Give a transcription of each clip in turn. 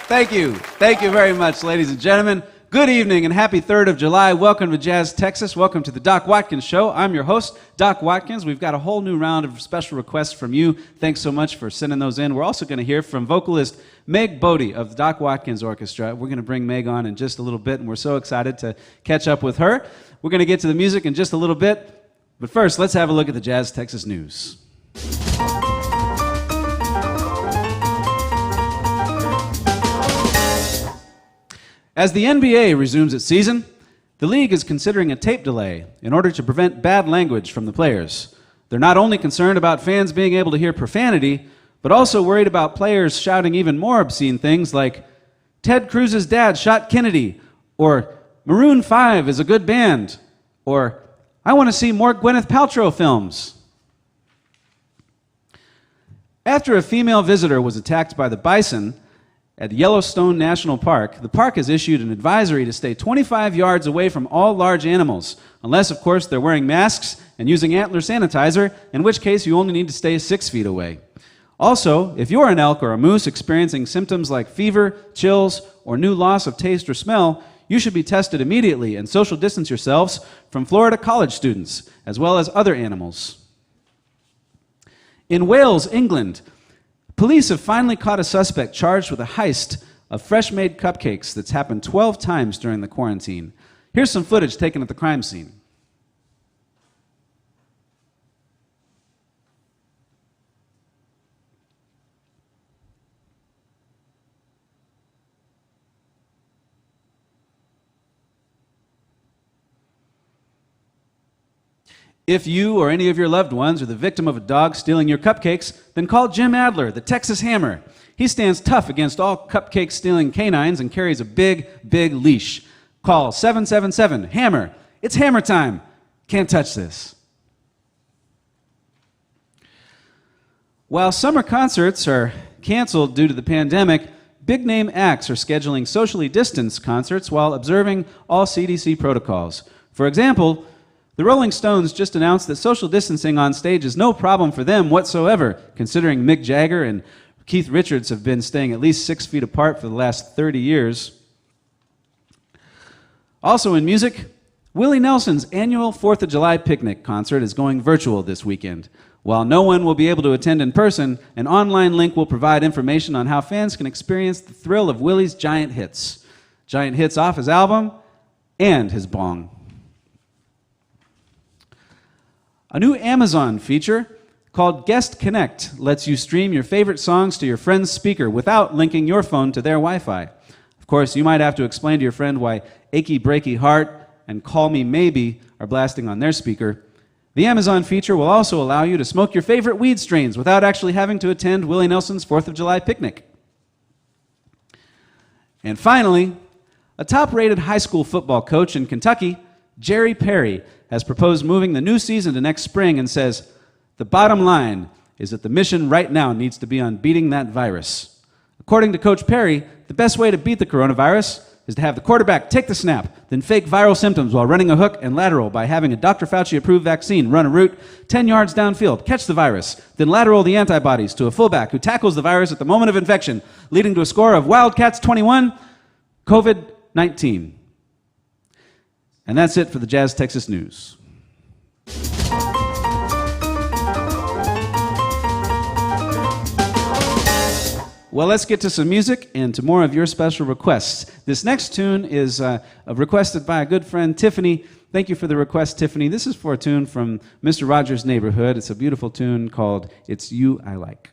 Thank you. Thank you very much, ladies and gentlemen. Good evening and happy 3rd of July. Welcome to Jazz Texas. Welcome to the Doc Watkins Show. I'm your host, Doc Watkins. We've got a whole new round of special requests from you. Thanks so much for sending those in. We're also going to hear from vocalist Meg Bodi of the Doc Watkins Orchestra. We're going to bring Meg on in just a little bit, and we're so excited to catch up with her. We're going to get to the music in just a little bit. But first, let's have a look at the Jazz Texas news. As the NBA resumes its season, the league is considering a tape delay in order to prevent bad language from the players. They're not only concerned about fans being able to hear profanity, but also worried about players shouting even more obscene things like, "Ted Cruz's dad shot Kennedy," or "Maroon 5 is a good band," or "I want to see more Gwyneth Paltrow films." After a female visitor was attacked by the bison at Yellowstone National Park, the park has issued an advisory to stay 25 yards away from all large animals, unless, of course, they're wearing masks and using antler sanitizer, in which case you only need to stay 6 feet away. Also, if you're an elk or a moose experiencing symptoms like fever, chills, or new loss of taste or smell, you should be tested immediately and social distance yourselves from Florida college students, as well as other animals. In Wales, England, police have finally caught a suspect charged with a heist of fresh-made cupcakes that's happened 12 times during the quarantine. Here's some footage taken at the crime scene. If you or any of your loved ones are the victim of a dog stealing your cupcakes, then call Jim Adler, the Texas Hammer. He stands tough against all cupcake-stealing canines and carries a big, big leash. Call 777-HAMMER. It's hammer time. Can't touch this. While summer concerts are canceled due to the pandemic, big-name acts are scheduling socially distanced concerts while observing all CDC protocols. For example, the Rolling Stones just announced that social distancing on stage is no problem for them whatsoever, considering Mick Jagger and Keith Richards have been staying at least 6 feet apart for the last 30 years. Also in music, Willie Nelson's annual 4th of July picnic concert is going virtual this weekend. While no one will be able to attend in person, an online link will provide information on how fans can experience the thrill of Willie's giant hits. Giant hits off his album and his bong. A new Amazon feature called Guest Connect lets you stream your favorite songs to your friend's speaker without linking your phone to their Wi-Fi. Of course, you might have to explain to your friend why Achy Breaky Heart and Call Me Maybe are blasting on their speaker. The Amazon feature will also allow you to smoke your favorite weed strains without actually having to attend Willie Nelson's 4th of July picnic. And finally, a top-rated high school football coach in Kentucky, Jerry Perry, has proposed moving the new season to next spring and says, "The bottom line is that the mission right now needs to be on beating that virus." According to Coach Perry, the best way to beat the coronavirus is to have the quarterback take the snap, then fake viral symptoms while running a hook and lateral by having a Dr. Fauci-approved vaccine run a route 10 yards downfield, catch the virus, then lateral the antibodies to a fullback who tackles the virus at the moment of infection, leading to a score of Wildcats 21, COVID-19. And that's it for the Jazz Texas News. Well, let's get to some music and to more of your special requests. This next tune is requested by a good friend, Tiffany. Thank you for the request, Tiffany. This is for a tune from Mr. Rogers' Neighborhood. It's a beautiful tune called It's You I Like.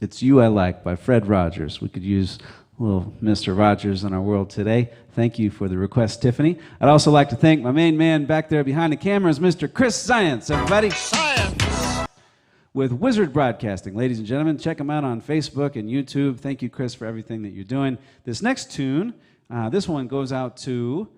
It's You I Like by Fred Rogers. We could use a little Mr. Rogers in our world today. Thank you for the request, Tiffany. I'd also like to thank my main man back there behind the cameras, Mr. Chris Science, everybody. Science! With Wizard Broadcasting. Ladies and gentlemen, check them out on Facebook and YouTube. Thank you, Chris, for everything that you're doing. This next tune, this one goes out to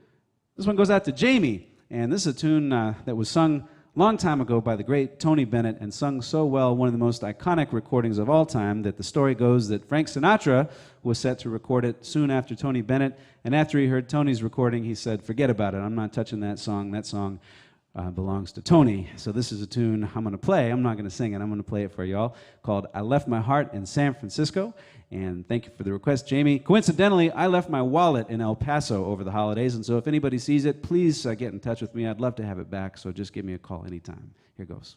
Jamie. And this is a tune that was sung a long time ago by the great Tony Bennett and sung so well, one of the most iconic recordings of all time, that the story goes that Frank Sinatra was set to record it soon after Tony Bennett, and after he heard Tony's recording, he said, forget about it, I'm not touching that song. That song belongs to Tony. So this is a tune I'm going to play. I'm not going to sing it. I'm going to play it for y'all, called I Left My Heart in San Francisco. And thank you for the request, Jamie. Coincidentally, I left my wallet in El Paso over the holidays, and so if anybody sees it, please get in touch with me. I'd love to have it back, so just give me a call anytime. Here goes.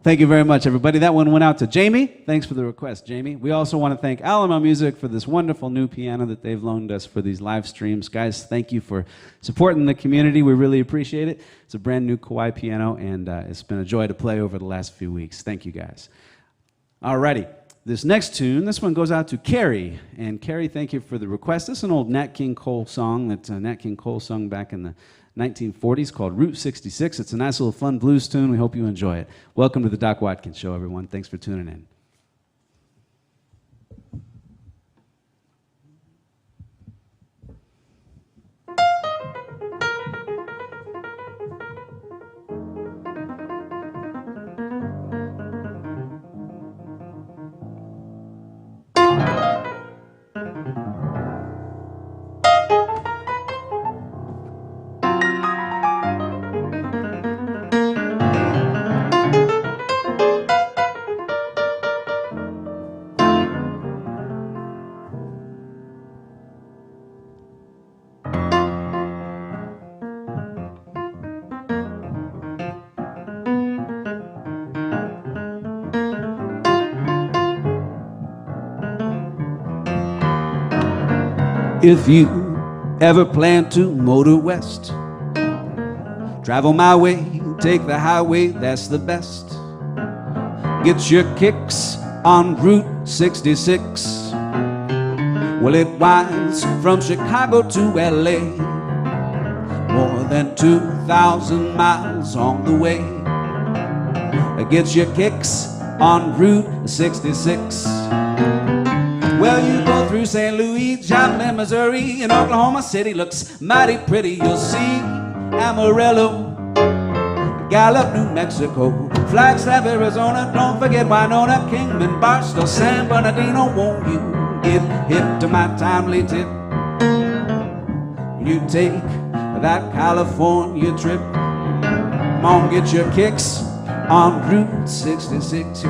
Thank you very much, everybody. That one went out to Jamie. Thanks for the request, Jamie. We also want to thank Alamo Music for this wonderful new piano that they've loaned us for these live streams. Guys, thank you for supporting the community. We really appreciate it. It's a brand new Kawai piano, and it's been a joy to play over the last few weeks. Thank you, guys. All righty. This next tune, this one goes out to Carrie. And Carrie, thank you for the request. This is an old Nat King Cole song that Nat King Cole sung back in the 1940s called Route 66. It's a nice little fun blues tune. We hope you enjoy it. Welcome to the Doc Watkins Show, everyone. Thanks for tuning in. If you ever plan to motor west, travel my way, take the highway, that's the best. Get your kicks on Route 66. Well, it winds from Chicago to LA, more than 2,000 miles on the way. Get your kicks on Route 66. Well, you go through St. Louis, Joplin, Missouri, and Oklahoma City looks mighty pretty. You'll see Amarillo, Gallup, New Mexico, Flagstaff, Arizona. Don't forget Winona, Kingman, Barstow, San Bernardino. Won't you get hip to my timely tip? You take that California trip. Come on, get your kicks on Route 66.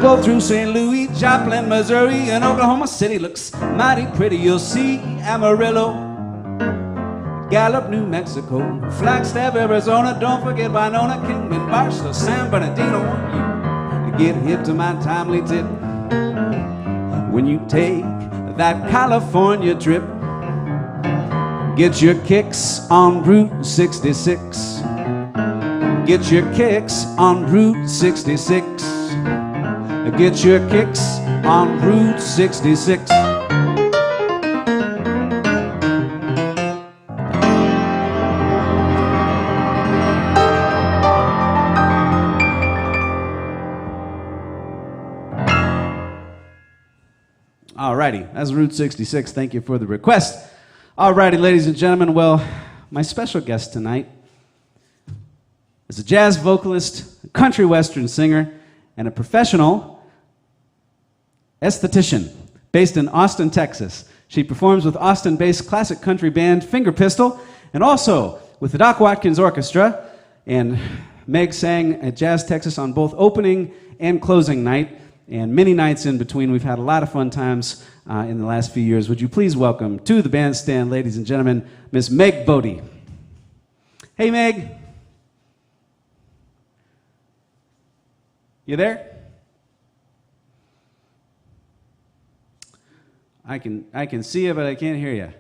Go through St. Louis, Joplin, Missouri, and Oklahoma City looks mighty pretty. You'll see Amarillo, Gallup, New Mexico, Flagstaff, Arizona. Don't forget Winona, Kingman, Barstow, San Bernardino. You get hip to my timely tip. When you take that California trip, get your kicks on Route 66. Get your kicks on Route 66. Get your kicks on Route 66. righty, that's Route 66. Thank you for the request. All righty, ladies and gentlemen. Well, my special guest tonight is a jazz vocalist, a country western singer, and a professional esthetician based in Austin, Texas. She performs with Austin-based classic country band Finger Pistol, and also with the Doc Watkins Orchestra. And Meg sang at Jazz Texas on both opening and closing night, and many nights in between. We've had a lot of fun times in the last few years. Would you please welcome to the bandstand, ladies and gentlemen, Miss Meg Bodi. Hey, Meg. You there? I can see you, but I can't hear you.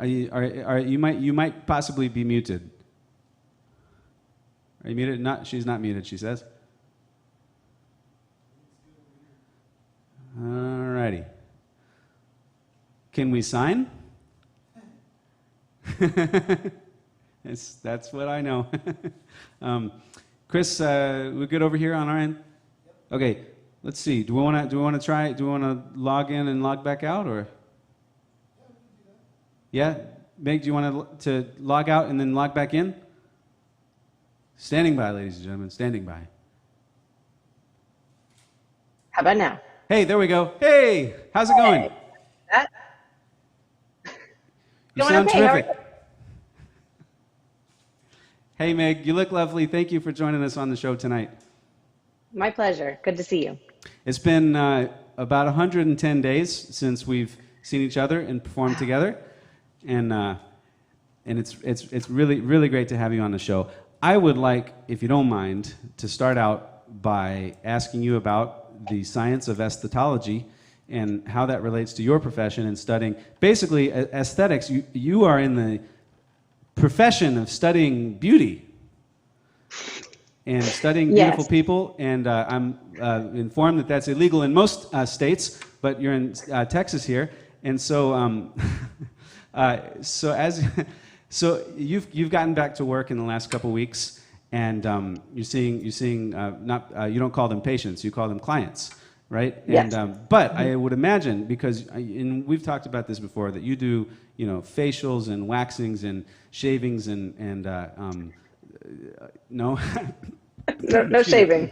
You might possibly be muted. Are you muted? Not. She's not muted, she says. All righty. Can we sign? That's what I know. Chris, we're good over here on our end? Okay, let's see. Do we want to log in and log back out, or? Yeah? Meg, do you want to log out and then log back in? Standing by, ladies and gentlemen, standing by. How about now? Hey, there we go. Hey, how's it going? You sound terrific. Hey, Meg, you look lovely. Thank you for joining us on the show tonight. My pleasure. Good to see you. It's been about 110 days since we've seen each other and performed together, and it's really, really great to have you on the show. I would like, if you don't mind, to start out by asking you about the science of aesthetology and how that relates to your profession and studying. Basically, aesthetics, you are in the profession of studying beauty and studying beautiful people, and I'm informed that that's illegal in most states, but you're in Texas here, and so so you've gotten back to work in the last couple weeks, and you're seeing you don't call them patients, you call them clients, right? Yes. And but I would imagine, because we've talked about this before, that you do facials and waxings and shavings and no. No shaving.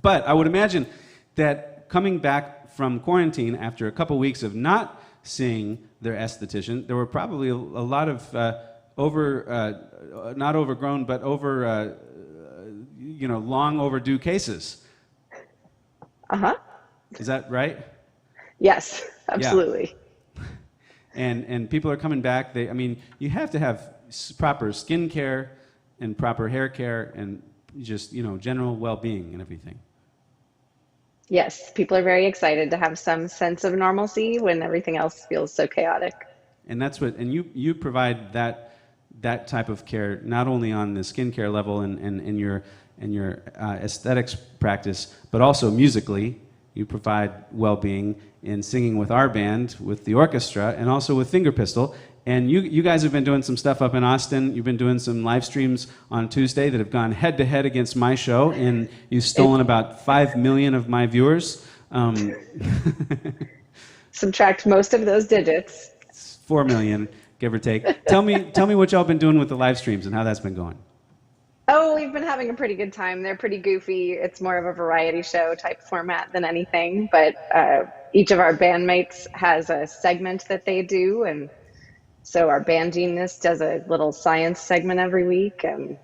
But I would imagine that coming back from quarantine after a couple weeks of not seeing their esthetician, there were probably a lot of not overgrown, but long overdue cases. Uh-huh. Is that right? Yes, absolutely. Yeah. And people are coming back. You have to have proper skin care and proper hair care and just general well-being and everything. Yes, people are very excited to have some sense of normalcy when everything else feels so chaotic. And that's you provide that type of care not only on the skincare level and your aesthetics practice, but also musically. You provide well-being in singing with our band, with the orchestra, and also with Finger Pistol. And you guys have been doing some stuff up in Austin. You've been doing some live streams on Tuesday that have gone head-to-head against my show, and you've stolen about 5 million of my viewers. Subtract most of those digits. 4 million, give or take. Tell me what y'all been doing with the live streams and how that's been going. Oh, we've been having a pretty good time. They're pretty goofy. It's more of a variety show type format than anything, but each of our bandmates has a segment that they do, and so our band genius does a little science segment every week, and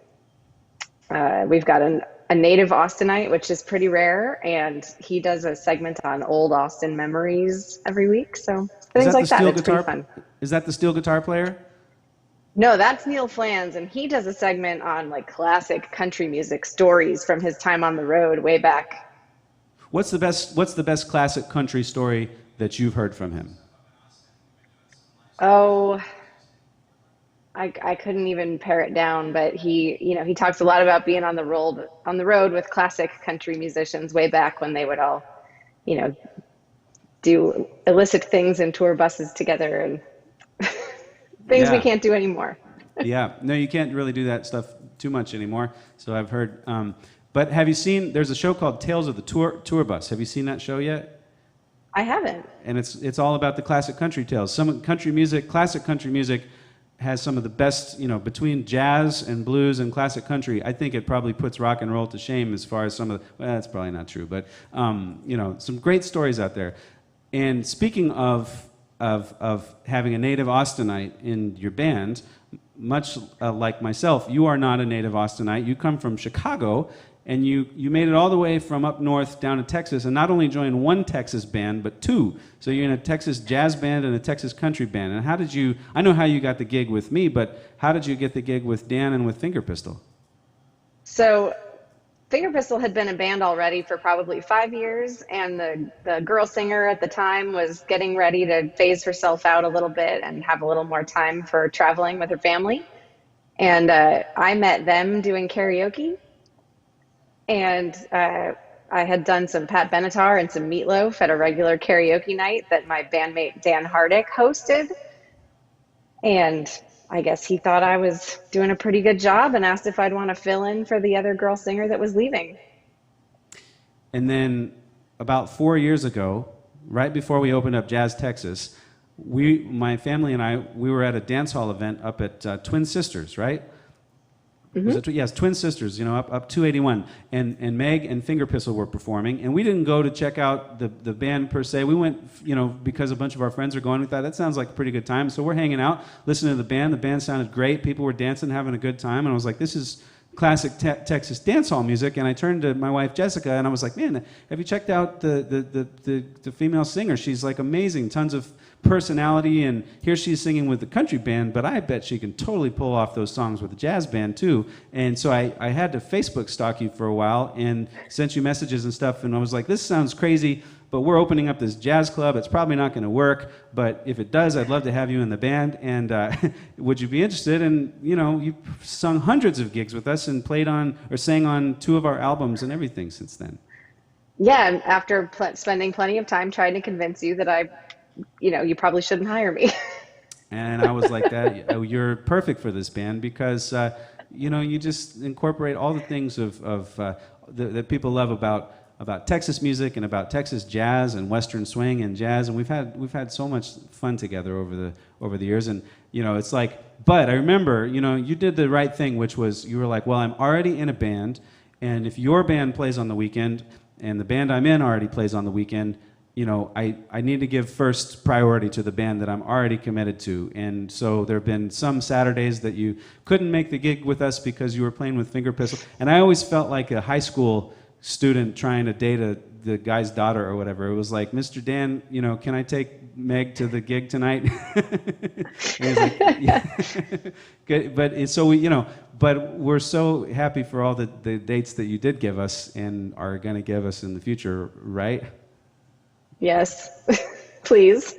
we've got a native Austinite, which is pretty rare, and he does a segment on old Austin memories every week, so things like that. It's pretty fun. Is that the steel guitar player? No, that's Neil Flans, and he does a segment on like classic country music stories from his time on the road way back. What's the best classic country story that you've heard from him? Oh, I couldn't even pare it down, but he talks a lot about being on the road with classic country musicians way back when they would all, do illicit things in tour buses together and things we can't do anymore. Yeah, no, you can't really do that stuff too much anymore. So I've heard, But have you seen? There's a show called Tales of the Tour Bus. Have you seen that show yet? I haven't. And it's all about the classic country tales. Some country music, classic country music, has some of the best, between jazz and blues and classic country. I think it probably puts rock and roll to shame as far as some of the, well, that's probably not true, but, some great stories out there. And speaking of having a native Austinite in your band, much like myself, you are not a native Austinite. You come from Chicago, and you made it all the way from up north down to Texas, and not only joined one Texas band, but two. So you're in a Texas jazz band and a Texas country band. And how did you, I know how you got the gig with me, but how did you get the gig with Dan and with Finger Pistol? So Finger Pistol had been a band already for probably 5 years, and the girl singer at the time was getting ready to phase herself out a little bit and have a little more time for traveling with her family. And I met them doing karaoke. And I had done some Pat Benatar and some Meatloaf at a regular karaoke night that my bandmate Dan Hardick hosted. And I guess he thought I was doing a pretty good job and asked if I'd want to fill in for the other girl singer that was leaving. And then about 4 years ago, right before we opened up Jazz Texas, my family and I, we were at a dance hall event up at Twin Sisters, right? Mm-hmm. Was it, yes, Twin Sisters, up 281. And Meg and Finger Pistol were performing. And we didn't go to check out the band per se. We went, because a bunch of our friends were going. We thought, that sounds like a pretty good time. So we're hanging out, listening to the band. The band sounded great. People were dancing, having a good time. And I was like, this is classic Texas dance hall music. And I turned to my wife, Jessica, and I was like, man, have you checked out the female singer? She's like amazing, tons of personality, and here she's singing with the country band, but I bet she can totally pull off those songs with the jazz band too. And so I had to Facebook stalk you for a while and sent you messages and stuff, and I was like, this sounds crazy, but we're opening up this jazz club. It's probably not going to work, but if it does, I'd love to have you in the band, and would you be interested? And you've sung hundreds of gigs with us and played on or sang on 2 of our albums and everything since then. Yeah, and after spending plenty of time trying to convince you that you probably shouldn't hire me. And I was like, that you're perfect for this band because, you just incorporate all the things that people love about Texas music and about Texas jazz and Western swing and jazz, and we've had so much fun together over the years. And it's like, but I remember, you did the right thing, which was you were like, well, I'm already in a band, and if your band plays on the weekend and the band I'm in already plays on the weekend, I need to give first priority to the band that I'm already committed to. And so there have been some Saturdays that you couldn't make the gig with us because you were playing with Finger Pistol. And I always felt like a high school student trying to date the guy's daughter or whatever. It was like, Mr. Dan, can I take Meg to the gig tonight? And he's like, yeah. Good. But we're so happy for all the dates that you did give us and are going to give us in the future, right? Yes, please.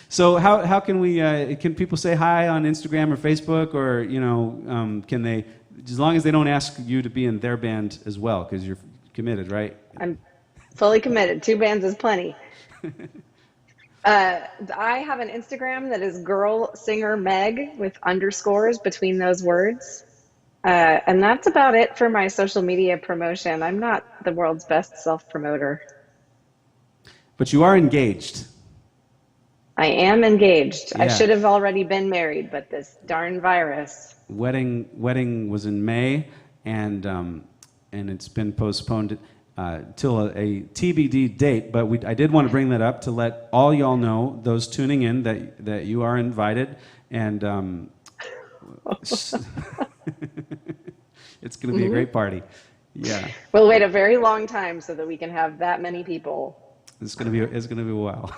So how can we? Can people say hi on Instagram or Facebook, or can they? As long as they don't ask you to be in their band as well, because you're committed, right? I'm fully committed. 2 bands is plenty. I have an Instagram that is Girl Singer Meg with underscores between those words. And that's about it for my social media promotion. I'm not the world's best self-promoter. But you are engaged. I am engaged. Yeah. I should have already been married, but this darn virus. Wedding was in May, and it's been postponed till a TBD date. But I did want to bring that up to let all y'all know, those tuning in, that you are invited, and it's going to be a great party. Yeah. We'll wait a very long time so that we can have that many people. It's going to be a while.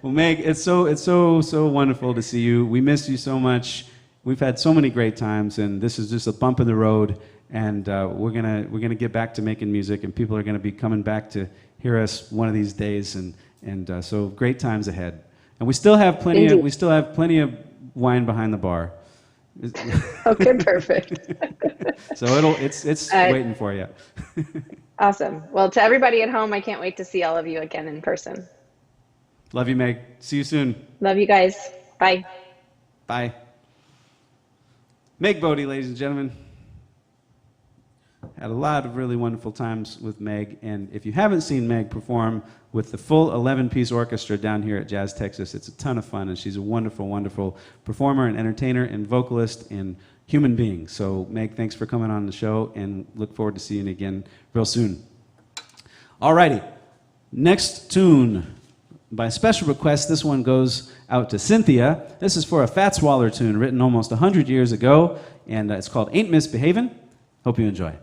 Well, Meg, it's so wonderful to see you. We miss you so much. We've had so many great times, and this is just a bump in the road. And we're gonna get back to making music, and people are gonna be coming back to hear us one of these days. And so great times ahead. And we still have plenty of wine behind the bar. Okay, perfect. So it's waiting for you. Awesome. Well, to everybody at home, I can't wait to see all of you again in person. Love you, Meg. See you soon. Love you guys. Bye. Bye. Meg Bodi, ladies and gentlemen. had a lot of really wonderful times with Meg, and if you haven't seen Meg perform with the full 11-piece orchestra down here at Jazz Texas, it's a ton of fun, and she's a wonderful, wonderful performer and entertainer and vocalist and human being. So Meg, thanks for coming on the show, and look forward to seeing you again real soon. All righty, next tune. By special request, this one goes out to Cynthia. This is for a Fats Waller tune written almost 100 years ago, and it's called Ain't Misbehavin'. Hope you enjoy.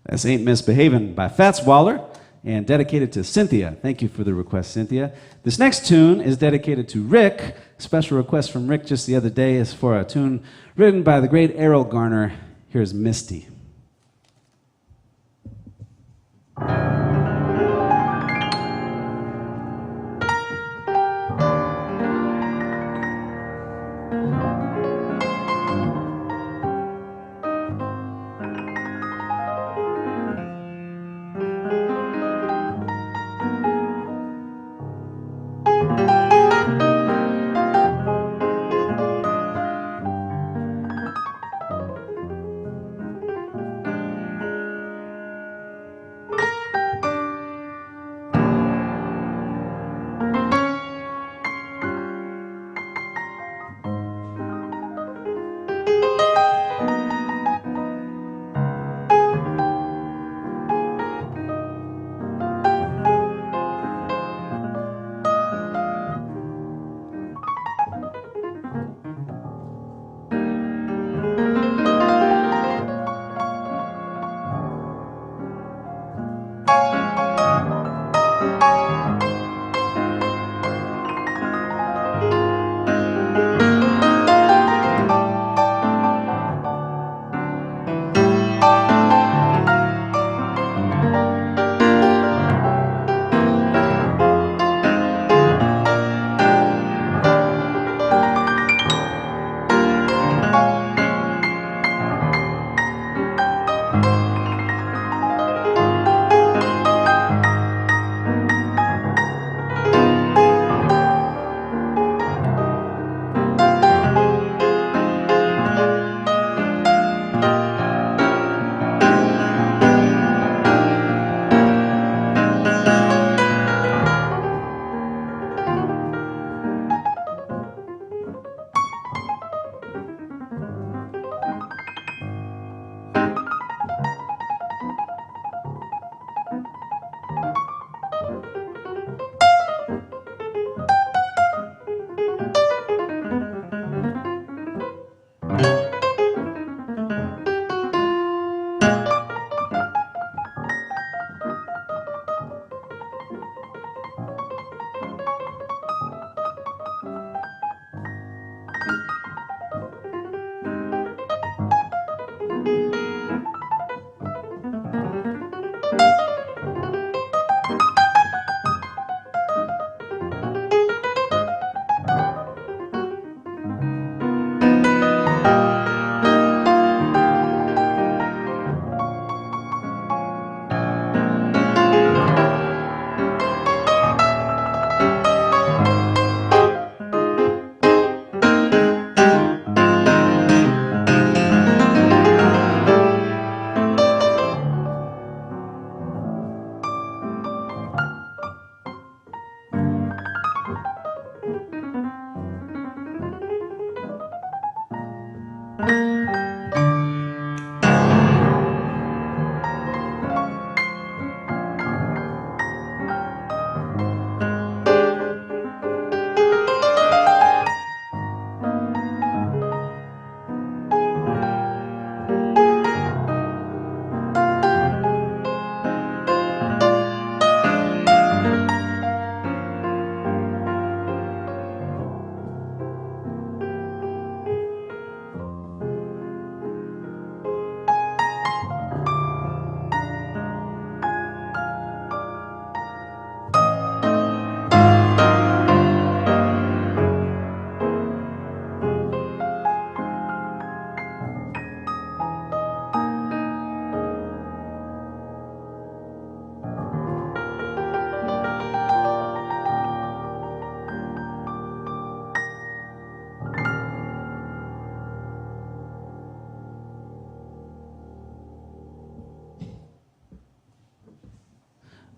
That's Ain't Misbehavin' by Fats Waller and dedicated to Cynthia. Thank you for the request, Cynthia. This next tune is dedicated to Rick. Special request from Rick just the other day is for a tune written by the great Errol Garner. Here's Misty.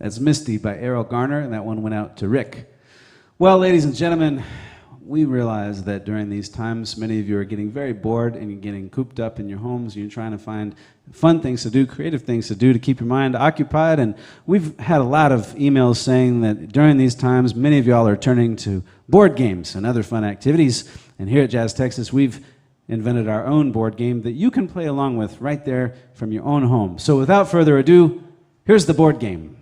That's Misty by Errol Garner, and that one went out to Rick. Well, ladies and gentlemen, we realize that during these times, many of you are getting very bored and you're getting cooped up in your homes. You're trying to find fun things to do, creative things to do to keep your mind occupied. And we've had a lot of emails saying that during these times, many of y'all are turning to board games and other fun activities. And here at Jazz Texas, we've invented our own board game that you can play along with right there from your own home. So without further ado, here's the board game.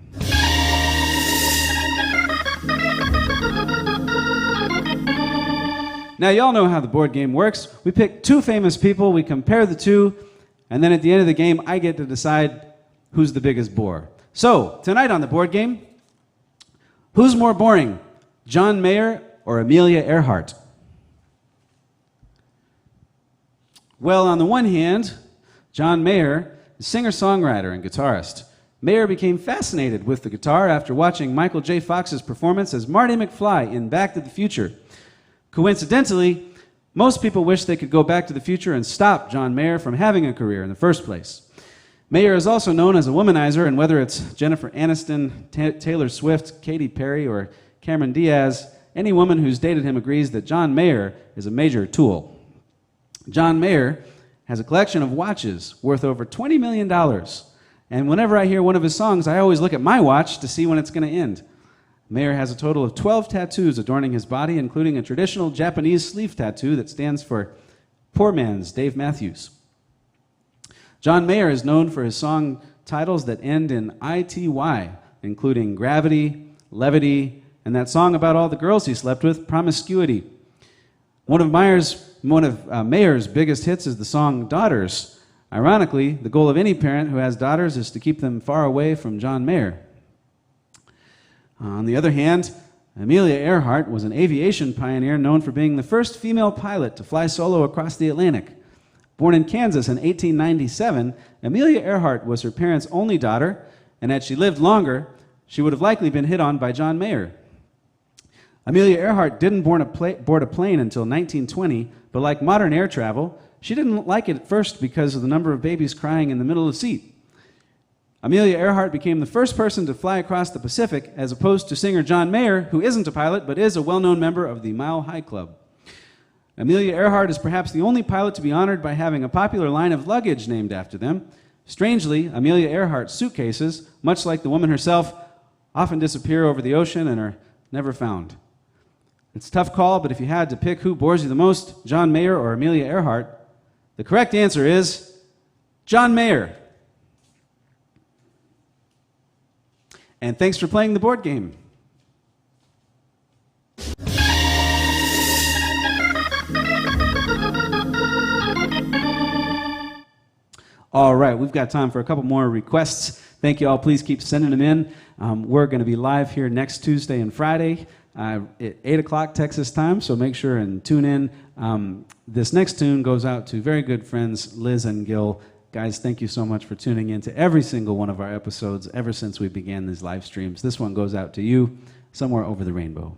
Now, y'all know how the board game works. We pick two famous people, we compare the two, And then at the end of the game, I get to decide who's the biggest bore. So, tonight on the board game, who's more boring, John Mayer or Amelia Earhart? Well, on the one hand, John Mayer is singer-songwriter and guitarist. Mayer became fascinated with the guitar after watching Michael J. Fox's performance as Marty McFly in Back to the Future. Coincidentally, most people wish they could go back to the future and stop John Mayer from having a career in the first place. Mayer is also known as a womanizer, and whether it's Jennifer Aniston, Taylor Swift, Katy Perry, or Cameron Diaz, any woman who's dated him agrees that John Mayer is a major tool. John Mayer has a collection of watches worth over $20 million. And whenever I hear one of his songs, I always look at my watch to see when it's going to end. Mayer has a total of 12 tattoos adorning his body, including a traditional Japanese sleeve tattoo that stands for Poor Man's Dave Matthews. John Mayer is known for his song titles that end in ITY, including Gravity, Levity, and that song about all the girls he slept with, Promiscuity. One of Mayer's biggest hits is the song Daughters. Ironically, the goal of any parent who has daughters is to keep them far away from John Mayer. On the other hand, Amelia Earhart was an aviation pioneer known for being the first female pilot to fly solo across the Atlantic. Born in Kansas in 1897, Amelia Earhart was her parents' only daughter, and had she lived longer, she would have likely been hit on by John Mayer. Amelia Earhart didn't board a plane until 1920, but like modern air travel, she didn't like it at first because of the number of babies crying in the middle of the seat. Amelia Earhart became the first person to fly across the Pacific, as opposed to singer John Mayer, who isn't a pilot but is a well-known member of the Mile High Club. Amelia Earhart is perhaps the only pilot to be honored by having a popular line of luggage named after them. Strangely, Amelia Earhart's suitcases, much like the woman herself, often disappear over the ocean and are never found. It's a tough call, but if you had to pick who bores you the most, John Mayer or Amelia Earhart, the correct answer is John Mayer. And thanks for playing the board game. All right, we've got time for a couple more requests. Thank you all. Please keep sending them in. We're going to be live here next Tuesday and Friday at 8 o'clock Texas time, so make sure and tune in. This next tune goes out to very good friends Liz and Gil. Guys, thank you so much for tuning in to every single one of our episodes ever since we began these live streams. This one goes out to you, Somewhere Over the Rainbow.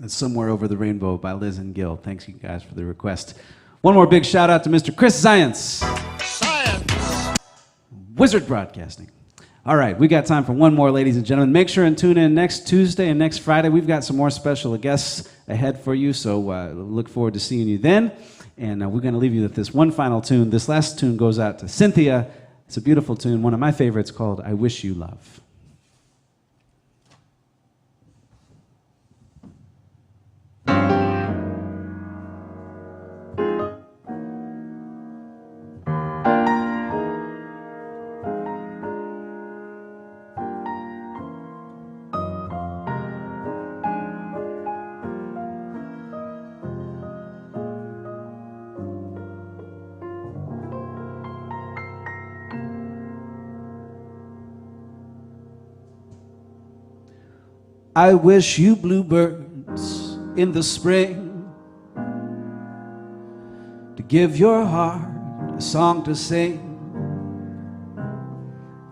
and Somewhere Over the Rainbow by Liz and Gil. Thanks you guys for the request. One more big shout out to Mr. Chris Science. Wizard Broadcasting. All right, we got time for one more, ladies and gentlemen. Make sure and tune in next Tuesday and next Friday. We've got some more special guests ahead for you, so look forward to seeing you then. And we're going to leave you with this one final tune. This last tune goes out to Cynthia. It's a beautiful tune, one of my favorites, called I Wish You Love. I wish you bluebirds in the spring to give your heart a song to sing,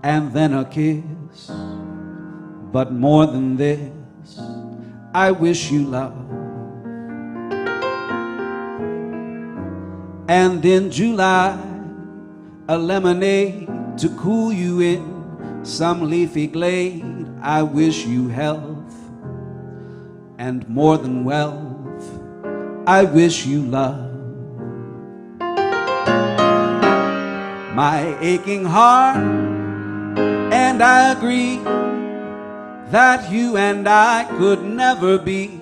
and then a kiss. But more than this, I wish you love. And in July, a lemonade to cool you in some leafy glade. I wish you health and more than wealth. I wish you love. My aching heart and I agree that you and I could never be.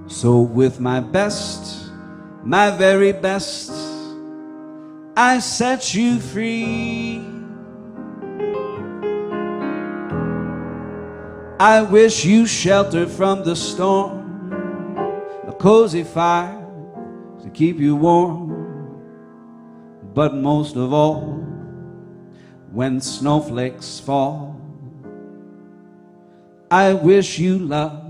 So with my best, my very best, I set you free. I wish you shelter from the storm, a cozy fire to keep you warm. But most of all, when snowflakes fall, I wish you love.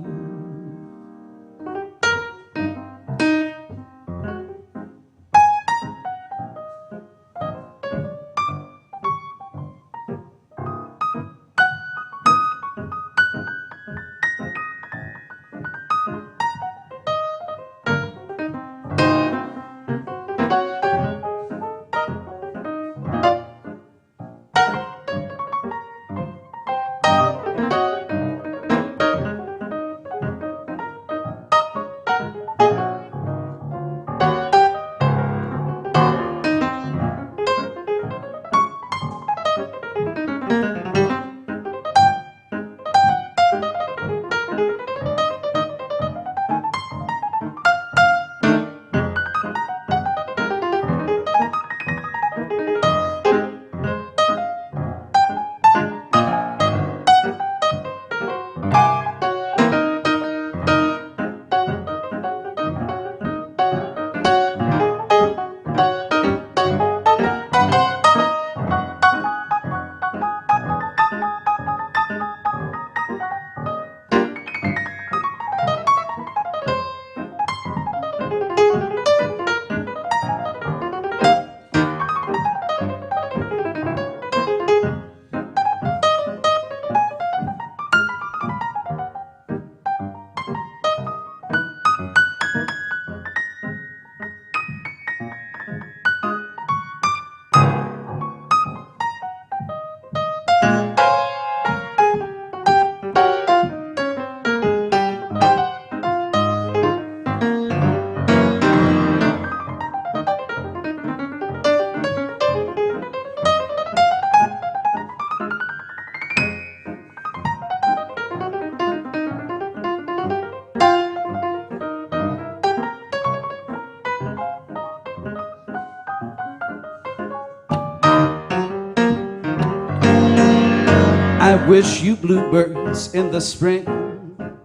I wish you bluebirds in the spring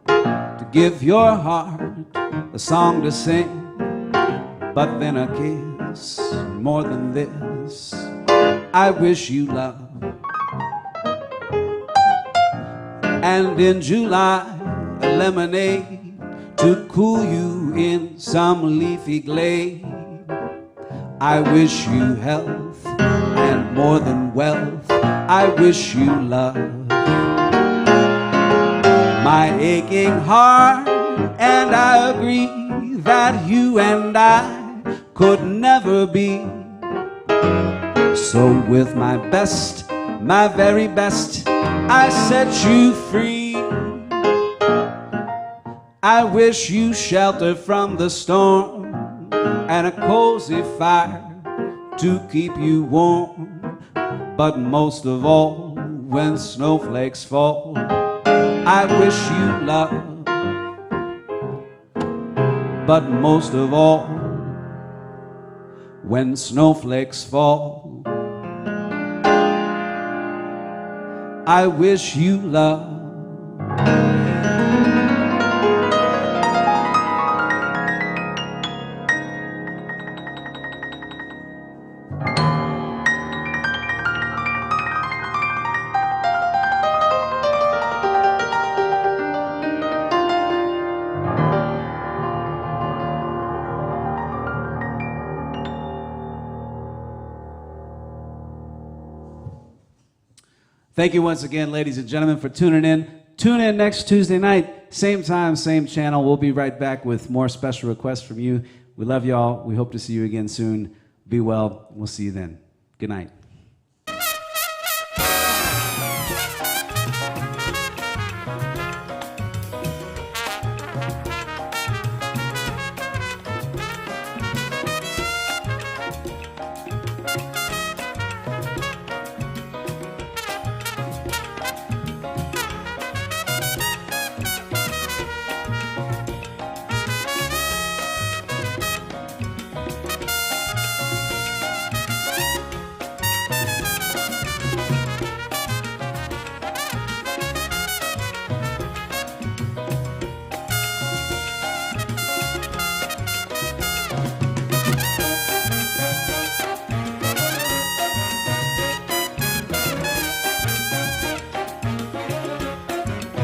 to give your heart a song to sing. But then a kiss, more than this, I wish you love. And in July, a lemonade to cool you in some leafy glade. I wish you health and more than wealth. I wish you love. my aching heart, and I agree that you and I could never be. So with my best, my very best, I set you free. I wish you shelter from the storm and a cozy fire to keep you warm. But most of all, when snowflakes fall, I wish you love. But most of all, when snowflakes fall, I wish you love. Thank you once again, ladies and gentlemen, for tuning in. Tune in next Tuesday night, same time, same channel. We'll be right back with more special requests from you. We love y'all. We hope to see you again soon. Be well. We'll see you then. Good night.